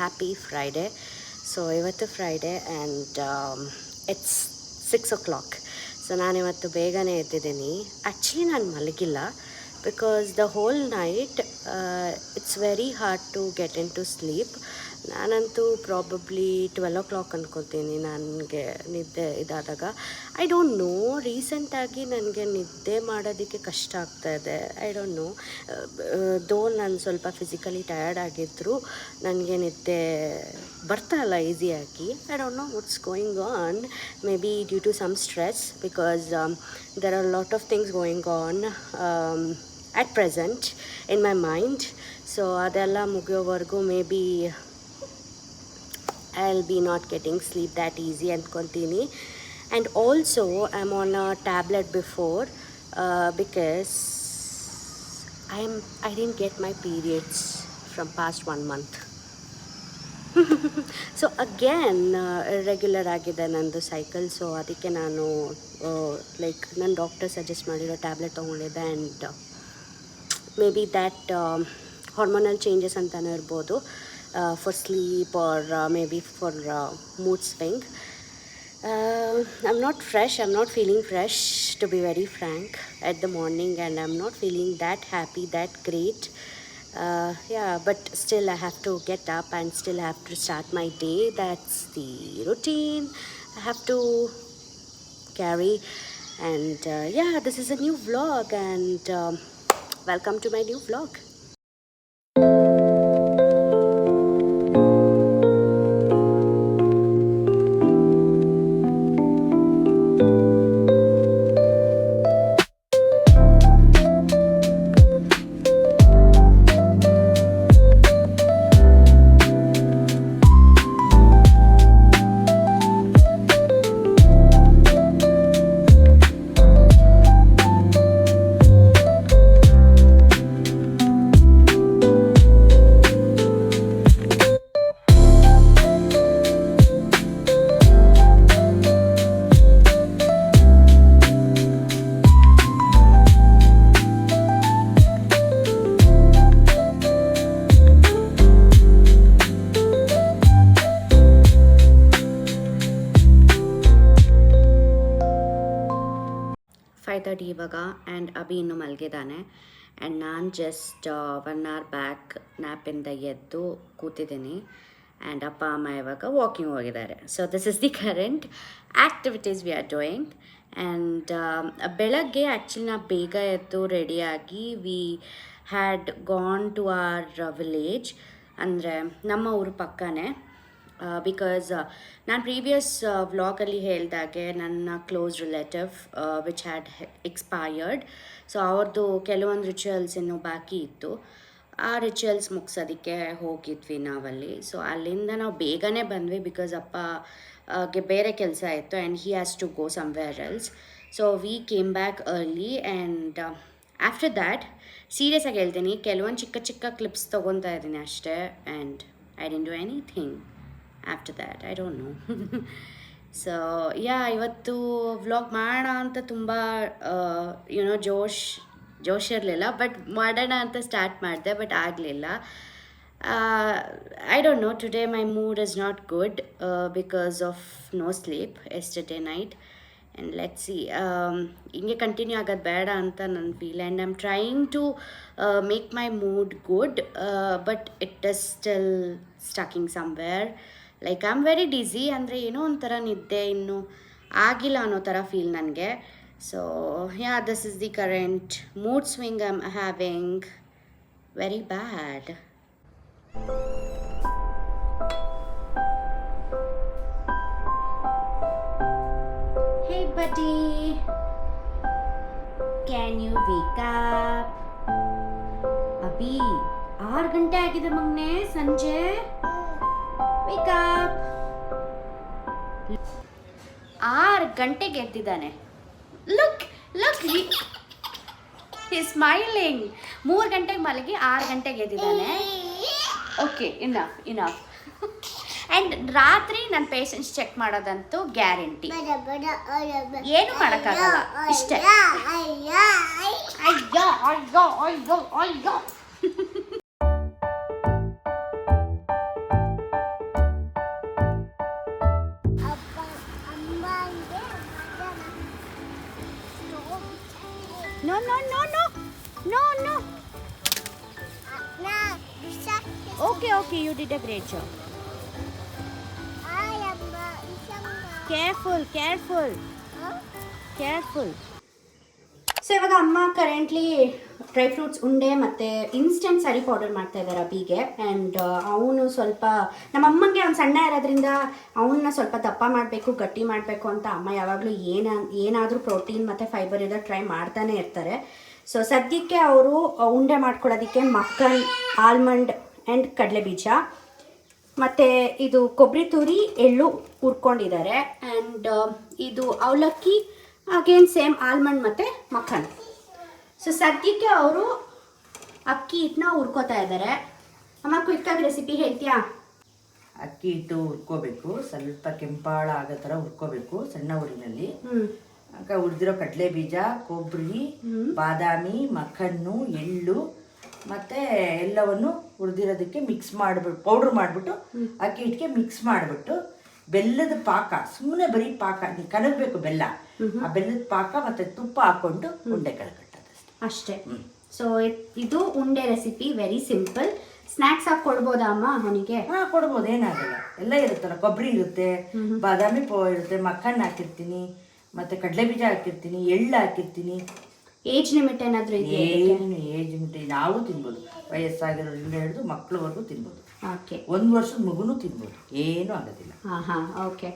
happy Friday. So ಇವತ್ತು Friday and it's 6 o'clock. So ನಾನಿವತ್ತು ಬೇಗನೆ ಎದ್ದಿದ್ದೀನಿ. ಆ್ಯಕ್ಚುಲಿ ನಾನು ಮಲಗಿಲ್ಲ because the whole night it's very hard to get into sleep. ನಾನಂತೂ ಪ್ರಾಬಬ್ಲಿ 12 o'clock ಅಂದ್ಕೊತೀನಿ ನನಗೆ ನಿದ್ದೆ ಇದಾದಾಗ. ಐ ಡೋಂಟ್ ನೋ, ರೀಸೆಂಟಾಗಿ ನನಗೆ ನಿದ್ದೆ ಮಾಡೋದಕ್ಕೆ ಕಷ್ಟ ಆಗ್ತಾಯಿದೆ. ಐ ಡೋಂಟ್ ನೋ, ದೋ ನಾನು ಸ್ವಲ್ಪ ಫಿಸಿಕಲಿ ಟಯರ್ಡ್ ಆಗಿದ್ದರೂ ನನಗೆ ನಿದ್ದೆ ಬರ್ತಾಯಿಲ್ಲ ಈಸಿಯಾಗಿ. I don't know what's going on. May be due to some stress because there are a lot of things going on at present in my mind. So ಅದೆಲ್ಲ ಮುಗಿಯೋವರೆಗೂ maybe I'll be not getting sleep that easy ಅಂದ್ಕೊತೀನಿ. And also I'm on a tablet before because I didn't get my periods from past 1 month. So again regular ಆಗಿದೆ ನಂದು cycle. So ಅದಕ್ಕೆ ನಾನು like ನನ್ನ doctor suggest ಮಾಡಿರೋ tablet ತೊಗೊಂಡಿದ್ದೆ. And may be that hormonal changes ಅಂತಲೇ ಇರ್ಬೋದು, for sleep or may be for mood swing. I'm not fresh, I'm not feeling fresh to be very frank at the morning, and I'm not feeling that happy, that great. Yeah, but still I have to get up and still have to start my day. That's the routine I have to carry. And yeah, this is a new vlog, and welcome to my new vlog. ಇವಾಗ and Abhi ಇನ್ನೂ ಮಲಗಿದ್ದಾನೆ. And ನಾನು just 1 hour back ನ್ಯಾಪಿಂದ ಎದ್ದು ಕೂತಿದ್ದೀನಿ. And ಅಪ್ಪ ಅಮ್ಮ ಇವಾಗ ವಾಕಿಂಗ್ ಹೋಗಿದ್ದಾರೆ. So this is the current activities we are doing. And ಬೆಳಗ್ಗೆ ಆ್ಯಕ್ಚುಲಿ ನಾ ಬೇಗ ಎದ್ದು ರೆಡಿಯಾಗಿ we had gone to our village, ಅಂದರೆ ನಮ್ಮ ಊರು ಪಕ್ಕನೇ. ಬಿಕಾಸ್ ನಾನು ಪ್ರೀವಿಯಸ್ ವ್ಲಾಗಲ್ಲಿ ಹೇಳಿದಾಗೆ ನನ್ನ close relative which had expired. So ಅವ್ರದ್ದು ಕೆಲವೊಂದು ರಿಚುವಲ್ಸ್ ಇನ್ನೂ ಬಾಕಿ ಇತ್ತು. ಆ ರಿಚುವಲ್ಸ್ ಮುಗಿಸೋದಕ್ಕೆ ಹೋಗಿದ್ವಿ ನಾವಲ್ಲಿ. ಸೊ ಅಲ್ಲಿಂದ ನಾವು ಬೇಗನೆ ಬಂದ್ವಿ ಬಿಕಾಸ್ ಅಪ್ಪಗೆ ಬೇರೆ ಕೆಲಸ ಇತ್ತು and he has to go somewhere else. So we came back early. And after that serious ಆಗಿ ಹೇಳ್ತೀನಿ, ಕೆಲವೊಂದು ಚಿಕ್ಕ ಚಿಕ್ಕ ಕ್ಲಿಪ್ಸ್ ತೊಗೊತಾ ಇದ್ದೀನಿ ಅಷ್ಟೇ. And I didn't do anything after that, I don't know. So yeah, ಇವತ್ತು ವ್ಲಾಗ್ ಮಾಡೋಣ ಅಂತ ತುಂಬ ಯುನೋ ಜೋಶ್ ಇರಲಿಲ್ಲ. ಬಟ್ ಮಾಡೋಣ ಅಂತ ಸ್ಟಾರ್ಟ್ ಮಾಡಿದೆ, ಬಟ್ ಆಗಲಿಲ್ಲ. I don't know, today my mood is not good because of no sleep yesterday night. And let's see, ಹಿಂಗೆ ಕಂಟಿನ್ಯೂ ಆಗೋದು ಬೇಡ ಅಂತ ನನ್ನ feel. And I am trying to make my mood good, but it is still stucking somewhere. Like I am very dizzy, ಅಂದರೆ ಏನೋ ಒಂಥರ ನಿದ್ದೆ ಇನ್ನೂ ಆಗಿಲ್ಲ ಅನ್ನೋ ಥರ ಫೀಲ್ ನನಗೆ. So yeah, this is the current mood swing I am having. Very bad. Hey buddy, can you wake up? ಅಭಿ 6 ಗಂಟೆ ಆಗಿದೆ ಮಗನೇ, ಸಂಜೆ. Wake up. 6 ಗಂಟೆಗೆ ಎದ್ದಿದ್ದಾನೆ. Look he is smiling. 3 ಗಂಟೆಗೆ ಮಲಗಿ 6 ಗಂಟೆಗೆ ಎದ್ದಿದ್ದಾನೆ. Okay, enough. ಆ್ಯಂಡ್ ರಾತ್ರಿ ನನ್ನ ಪೇಷನ್ಸ್ ಚೆಕ್ ಮಾಡೋದಂತೂ ಗ್ಯಾರಂಟಿ. ಏನು ಮಾಡೋಕ್ಕಾಗಲ್ಲ, ಇಷ್ಟೇ. ಅಯ್ಯೋ Okay, you did a great job. Careful. So ಇವಾಗ ಅಮ್ಮ ಕರೆಂಟ್ಲಿ ಡ್ರೈ ಫ್ರೂಟ್ಸ್ ಉಂಡೆ ಮತ್ತು ಇನ್ಸ್ಟೆಂಟ್ ಸಾರಿ ಪೌಡರ್ ಮಾಡ್ತಾ ಇದ್ದಾರೆ ಅಬಿಗೆ. ಆ್ಯಂಡ್ ಅವನು ಸ್ವಲ್ಪ ನಮ್ಮ ಅಮ್ಮಂಗೆ ಅವ್ನು ಸಣ್ಣ ಇರೋದ್ರಿಂದ ಅವನ್ನ ಸ್ವಲ್ಪ ದಪ್ಪ ಮಾಡಬೇಕು, ಗಟ್ಟಿ ಮಾಡಬೇಕು ಅಂತ ಅಮ್ಮ ಯಾವಾಗಲೂ ಏನಾದರೂ ಪ್ರೋಟೀನ್ ಮತ್ತು ಫೈಬರ್ ಇರೋ ಟ್ರೈ ಮಾಡ್ತಾನೆ ಇರ್ತಾರೆ. ಸೊ ಸದ್ಯಕ್ಕೆ ಅವರು ಉಂಡೆ ಮಾಡ್ಕೊಳ್ಳೋದಕ್ಕೆ ಮಕ್ಕನ್, ಆಲ್ಮಂಡ್ ಆ್ಯಂಡ್ ಕಡಲೆ ಬೀಜ ಮತ್ತು ಇದು ಕೊಬ್ಬರಿ ತುರಿ, ಎಳ್ಳು ಹುರ್ಕೊಂಡಿದ್ದಾರೆ. ಆ್ಯಂಡ್ ಇದು ಅವಲಕ್ಕಿ, ಅಗೇನ್ ಸೇಮ್ ಆಲ್ಮಂಡ್ ಮತ್ತು ಮಕ್ಕನ್. ಸೊ ಸದ್ಯಕ್ಕೆ ಅವರು ಅಕ್ಕಿ ಹಿಟ್ಟನ್ನ ಹುರ್ಕೋತಾ ಇದ್ದಾರೆ. ಅಮ್ಮ ಕ್ವಿಕ್ಕಾಗಿ ರೆಸಿಪಿ ಹೇಳ್ತೀಯಾ? ಅಕ್ಕಿ ಹಿಟ್ಟು ಹುರ್ಕೋಬೇಕು, ಸ್ವಲ್ಪ ಕೆಂಪಾಳ ಆಗೋ ಥರ ಹುರ್ಕೋಬೇಕು ಸಣ್ಣ ಊರಿನಲ್ಲಿ. ಹುರಿದಿರೋ ಕಡಲೆ ಬೀಜ, ಕೊಬ್ಬರಿ, ಬಾದಾಮಿ, ಮಕ್ಕನ್ನು, ಎಳ್ಳು ಮತ್ತು ಎಲ್ಲವನ್ನು ಹುರಿದಿರೋದಕ್ಕೆ ಮಿಕ್ಸ್ ಮಾಡಿಬಿಟ್ಟು ಪೌಡ್ರ್ ಮಾಡಿಬಿಟ್ಟು ಅಕ್ಕಿ ಹಿಟ್ಟಿಗೆ ಮಿಕ್ಸ್ ಮಾಡಿಬಿಟ್ಟು ಬೆಲ್ಲದ ಪಾಕ, ಸುಮ್ಮನೆ ಬರೀ ಪಾಕ ಕಲಗಬೇಕು ಬೆಲ್ಲ, ಆ ಬೆಲ್ಲದ ಪಾಕ ಮತ್ತು ತುಪ್ಪ ಹಾಕ್ಕೊಂಡು ಉಂಡೆಗಳು ಕಟ್ಟೋದು ಅಷ್ಟೇ. ಸೊ ಇದು ಉಂಡೆ ರೆಸಿಪಿ, ವೆರಿ ಸಿಂಪಲ್. ಸ್ನ್ಯಾಕ್ಸ್ ಹಾಕಿ ಕೊಡ್ಬೋದಾ ಅಮ್ಮ ಅವನಿಗೆ? ಹಾಂ ಕೊಡ್ಬೋದು, ಏನಾಗಲ್ಲ. ಎಲ್ಲ ಇರುತ್ತಲ್ಲ, ಕೊಬ್ಬರಿ ಇರುತ್ತೆ, ಬಾದಾಮಿ ಇರುತ್ತೆ, ಮಕ್ಕನ್ ಹಾಕಿರ್ತೀನಿ, ಮತ್ತು ಕಡಲೆ ಬೀಜ ಹಾಕಿರ್ತೀನಿ, ಎಳ್ಳು ಹಾಕಿರ್ತೀನಿ. ಏಜ್ ಲಿಮಿಟ್ ಏನಾದರೂ ಇದೆಯಾ? ಏನು ಏಜ್ ಲಿಮಿಟ್ ನಾವು ತಿನ್ಬೋದು, ವಯಸ್ಸಾಗಿರೋದ್ರಿಂದ ಹಿಡಿದು ಮಕ್ಕಳವರೆಗೂ ತಿನ್ಬೋದು. ಓಕೆ, 1 ವರ್ಷದ ಮಗುನೂ ತಿನ್ಬೋದು, ಏನೂ ಆಗೋದಿಲ್ಲ. ಹಾಂ ಓಕೆ.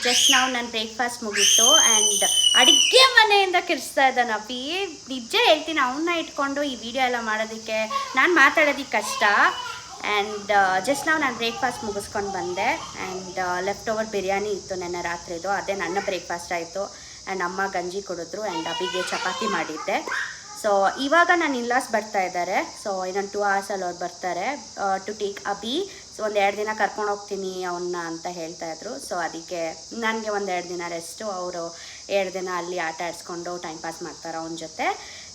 ಜಸ್ಟ್ ನಾವು ನನ್ನ ಬ್ರೇಕ್ಫಾಸ್ಟ್ ಮುಗೀತು. ಆ್ಯಂಡ್ ಅಡುಗೆ ಮನೆಯಿಂದ ಕಿರಿಸ್ತಾ ಇದ್ದಾನೆ ಅಪ್ಪಿ. ನಿಜ ಹೇಳ್ತೀನಿ, ಅವನ್ನ ಇಟ್ಕೊಂಡು ಈ ವಿಡಿಯೋ ಎಲ್ಲ ಮಾಡೋದಕ್ಕೆ ನಾನು ಮಾತಾಡೋದಕ್ಕೆ ಕಷ್ಟ. ಆ್ಯಂಡ್ ಜಸ್ಟ್ ನಾನು ಬ್ರೇಕ್ಫಾಸ್ಟ್ ಮುಗಿಸ್ಕೊಂಡು ಬಂದೆ. ಆ್ಯಂಡ್ ಲೆಫ್ಟ್ ಓವರ್ ಬಿರಿಯಾನಿ ಇತ್ತು ನೆನ್ನೆ ರಾತ್ರಿದು, ಅದೇ ನನ್ನ ಬ್ರೇಕ್ಫಾಸ್ಟ್ ಆಯಿತು. ಆ್ಯಂಡ್ ಅಮ್ಮ ಗಂಜಿ ಕೊಡಿದ್ರು ಆ್ಯಂಡ್ ಅಬಿಗೆ ಚಪಾತಿ ಮಾಡಿದ್ದೆ. ಸೊ ಇವಾಗ ನಾನು ಇನ್ಲಾಸ್ ಬರ್ತಾ ಇದ್ದಾರೆ. ಸೊ ಇನ್ನೊಂದು 2 hours ಅವ್ರು ಬರ್ತಾರೆ ಟು ಟೇಕ್ ಅಬಿ. ಸೊ 1-2 ದಿನ ಕರ್ಕೊಂಡು ಹೋಗ್ತೀನಿ ಅವನ್ನ ಅಂತ ಹೇಳ್ತಾಯಿದ್ರು. ಸೊ ಅದಕ್ಕೆ ನನಗೆ 1-2 ದಿನ ರೆಸ್ಟು, ಅವರು 2 ದಿನ ಅಲ್ಲಿ ಆಟ ಆಡಿಸ್ಕೊಂಡು ಟೈಮ್ ಪಾಸ್ ಮಾಡ್ತಾರೆ ಅವನ ಜೊತೆ.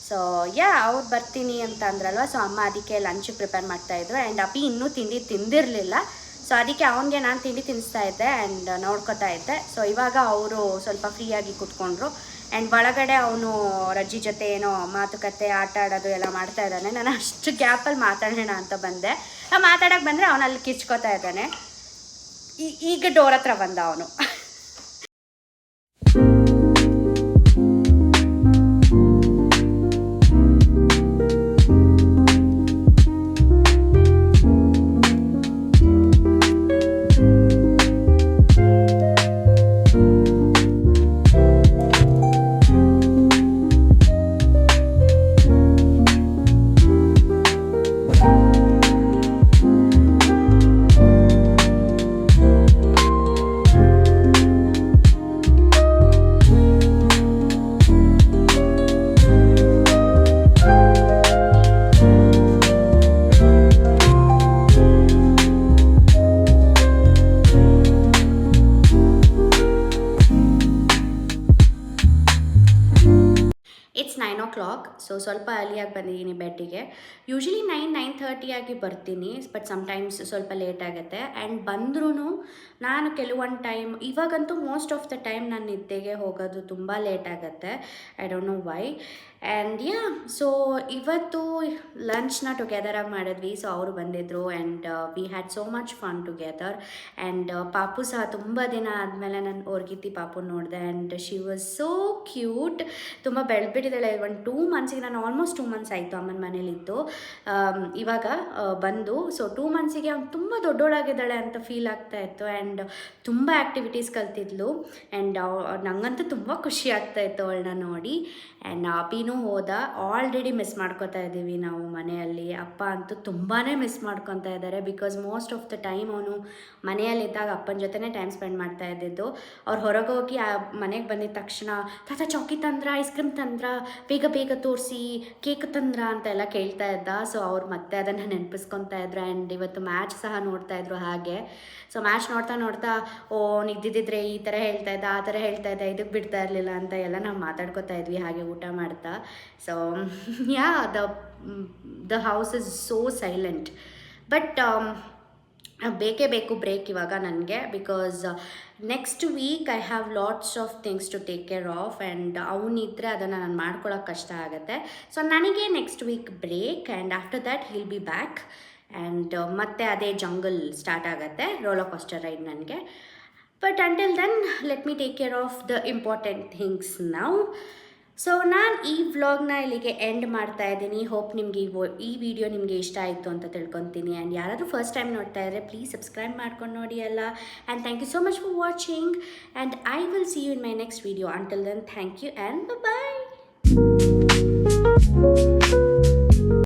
ಸೊ ಅವ್ರು ಬರ್ತೀನಿ ಅಂತ ಅಂದ್ರಲ್ವ, ಸೊ ಅಮ್ಮ ಅದಕ್ಕೆ ಲಂಚ್ ಪ್ರಿಪೇರ್ ಮಾಡ್ತಾಯಿದ್ರು. ಆ್ಯಂಡ್ ಅಬಿ ಇನ್ನೂ ತಿಂಡಿ ತಿಂದಿರಲಿಲ್ಲ. ಸೊ ಅದಕ್ಕೆ ಅವನಿಗೆ ನಾನು ತಿಂಡಿ ತಿನ್ನಿಸ್ತಾ ಇದ್ದೆ ಆ್ಯಂಡ್ ನೋಡ್ಕೊತಾ ಇದ್ದೆ. ಸೊ ಇವಾಗ ಅವರು ಸ್ವಲ್ಪ ಫ್ರೀಯಾಗಿ ಕೂತ್ಕೊಂಡ್ರು. ಆ್ಯಂಡ್ ಒಳಗಡೆ ಅವನು ರಜ್ಜಿ ಜೊತೆ ಏನೋ ಮಾತುಕತೆ, ಆಟ ಆಡೋದು ಎಲ್ಲ ಮಾಡ್ತಾ ಇದ್ದಾನೆ. ನಾನು ಅಷ್ಟು ಗ್ಯಾಪಲ್ಲಿ ಮಾತಾಡೋಣ ಅಂತ ಬಂದೆ. ಮಾತಾಡೋಕ್ಕೆ ಬಂದರೆ ಅವನಲ್ಲಿ ಕಿರ್ಚ್ಕೋತಾ ಇದ್ದಾನೆ. ಈಗ ಡೋರ್ ಹತ್ರ ಬಂದ ಅವನು. It's 9 o'clock. ಸೊ ಸ್ವಲ್ಪ ಅರ್ಲಿಯಾಗಿ ಬಂದಿದ್ದೀನಿ ಬೆಡ್ಡಿಗೆ. ಯೂಶ್ವಲಿ 9-9:30 ಆಗಿ ಬರ್ತೀನಿ, ಬಟ್ ಸಮ್ಟೈಮ್ಸ್ ಸ್ವಲ್ಪ ಲೇಟ್ ಆಗುತ್ತೆ. ಆ್ಯಂಡ್ ಬಂದ್ರೂ ನಾನು ಕೆಲವೊಂದು ಟೈಮ್, ಇವಾಗಂತೂ ಮೋಸ್ಟ್ ಆಫ್ ದ ಟೈಮ್ ನಾನು ನಿದ್ದೆಗೆ ಹೋಗೋದು ತುಂಬ ಲೇಟ್ ಆಗುತ್ತೆ. I don't know why. And so ಇವತ್ತು ಲಂಚ್ನ ಟುಗೆದರಾಗಿ ಮಾಡಿದ್ವಿ. ಸೊ ಅವರು ಬಂದಿದ್ದರು and we had so much fun together. And ಪಾಪು ಸಹ ತುಂಬ ದಿನ ಆದಮೇಲೆ ನಾನು ಓರ್ಗಿತ್ತಿ ಪಾಪು ನೋಡಿದೆ. And she was so cute. ತುಂಬ ಬೆಳೆದ್ಬಿಟ್ಟಿದ್ದಾಳೆ. 2 months, ನಾನು ಆಲ್ಮೋಸ್ಟ್ 2 months ಆಯಿತು ಅಮ್ಮನ ಮನೇಲಿದ್ದು. ಇವಾಗ ಬಂದು ಸೊ 2 monthsಗೆ ಅವ್ನು ತುಂಬ ದೊಡ್ಡೋಳಾಗಿದ್ದಾಳೆ ಅಂತ ಫೀಲ್ ಆಗ್ತಾಯಿತ್ತು. ಆ್ಯಂಡ್ ತುಂಬ ಆ್ಯಕ್ಟಿವಿಟೀಸ್ ಕಲ್ತಿದ್ಲು. ಆ್ಯಂಡ್ ನನಗಂತೂ ತುಂಬ ಖುಷಿ ಆಗ್ತಾಯಿತ್ತು ಅವಳನ್ನ ನೋಡಿ. ಆ್ಯಂಡ್ ಅಬಿನೂ ಹೋದ. ಆಲ್ರೆಡಿ ಮಿಸ್ ಮಾಡ್ಕೊತಾ ಇದ್ದೀವಿ ನಾವು ಮನೆಯಲ್ಲಿ. ಅಪ್ಪ ಅಂತೂ ತುಂಬಾ ಮಿಸ್ ಮಾಡ್ಕೊತಾ ಇದ್ದಾರೆ. Because most of the time ಅವನು ಮನೆಯಲ್ಲಿದ್ದಾಗ ಅಪ್ಪನ ಜೊತೆನೇ ಟೈಮ್ ಸ್ಪೆಂಡ್ ಮಾಡ್ತಾ ಇದ್ದಿದ್ದು. ಅವ್ರು ಹೊರಗೆ ಹೋಗಿ ಮನೆಗೆ ಬಂದಿದ್ದ ತಕ್ಷಣ ತಾತ ಚೌಕಿ ತಂದ್ರ, ಐಸ್ ಕ್ರೀಮ್ ತಂದ್ರ, ಬೇಗ ಬೇಗ ತೋರಿಸಿ, ಕೇಕ್ ತಂದ್ರ ಅಂತೆಲ್ಲ ಕೇಳ್ತಾ ಇದ್ದ. ಸೊ ಅವ್ರು ಮತ್ತೆ ಅದನ್ನು ನೆನಪಿಸ್ಕೊತಾ ಇದ್ರು. ಆ್ಯಂಡ್ ಇವತ್ತು ಮ್ಯಾಚ್ ಸಹ ನೋಡ್ತಾ ಇದ್ರು ಹಾಗೆ. ಸೊ ಮ್ಯಾಚ್ ನೋಡ್ತಾ ನೋಡ್ತಾ ಓ ನಿದ್ದಿದ್ದರೆ ಈ ಥರ ಹೇಳ್ತಾ ಇದ್ದ, ಆ ಥರ ಹೇಳ್ತಾ ಇದ್ದ, ಇದಕ್ಕೆ ಬಿಡ್ತಾ ಇರಲಿಲ್ಲ ಅಂತ ಎಲ್ಲ ನಾವು ಮಾತಾಡ್ಕೊತಾ ಇದ್ವಿ ಹಾಗೆ ಊಟ ಮಾಡ್ತಾ. So yeah the house is so silent. But ಬೇಕೇ ಬೇಕು ಬ್ರೇಕ್ ಇವಾಗ ನನಗೆ. Because next week I have lots of things to take care of. And ಅವನಿದ್ರೆ ಅದನ್ನು ನಾನು ಮಾಡ್ಕೊಳ್ಳೋಕೆ ಕಷ್ಟ ಆಗುತ್ತೆ. ಸೊ ನನಗೆ next week break and after that he'll be back. And ಮತ್ತೆ ಅದೇ ಜಂಗಲ್ ಸ್ಟಾರ್ಟ್ ಆಗುತ್ತೆ, ರೋಲರ್ ಕೋಸ್ಟರ್ ರೈಡ್ ನನಗೆ. But until then let me take care of the important things now. So ನಾನು ಈ ವ್ಲಾಗ್ನ ಇಲ್ಲಿಗೆ ಎಂಡ್ ಮಾಡ್ತಾ ಇದ್ದೀನಿ. ಹೋಪ್ ನಿಮಗೆ ಈ ವಿಡಿಯೋ ನಿಮಗೆ ಇಷ್ಟ ಆಯಿತು ಅಂತ ತಿಳ್ಕೊತೀನಿ. ಆ್ಯಂಡ್ ಯಾರಾದರೂ ಫಸ್ಟ್ ಟೈಮ್ ನೋಡ್ತಾ ಇದ್ದರೆ ಪ್ಲೀಸ್ ಸಬ್ಸ್ಕ್ರೈಬ್ ಮಾಡ್ಕೊಂಡು ನೋಡಿ ಅಲ್ಲ. And thank you so much for watching. And I will see you in my next video. Until then thank you and bye.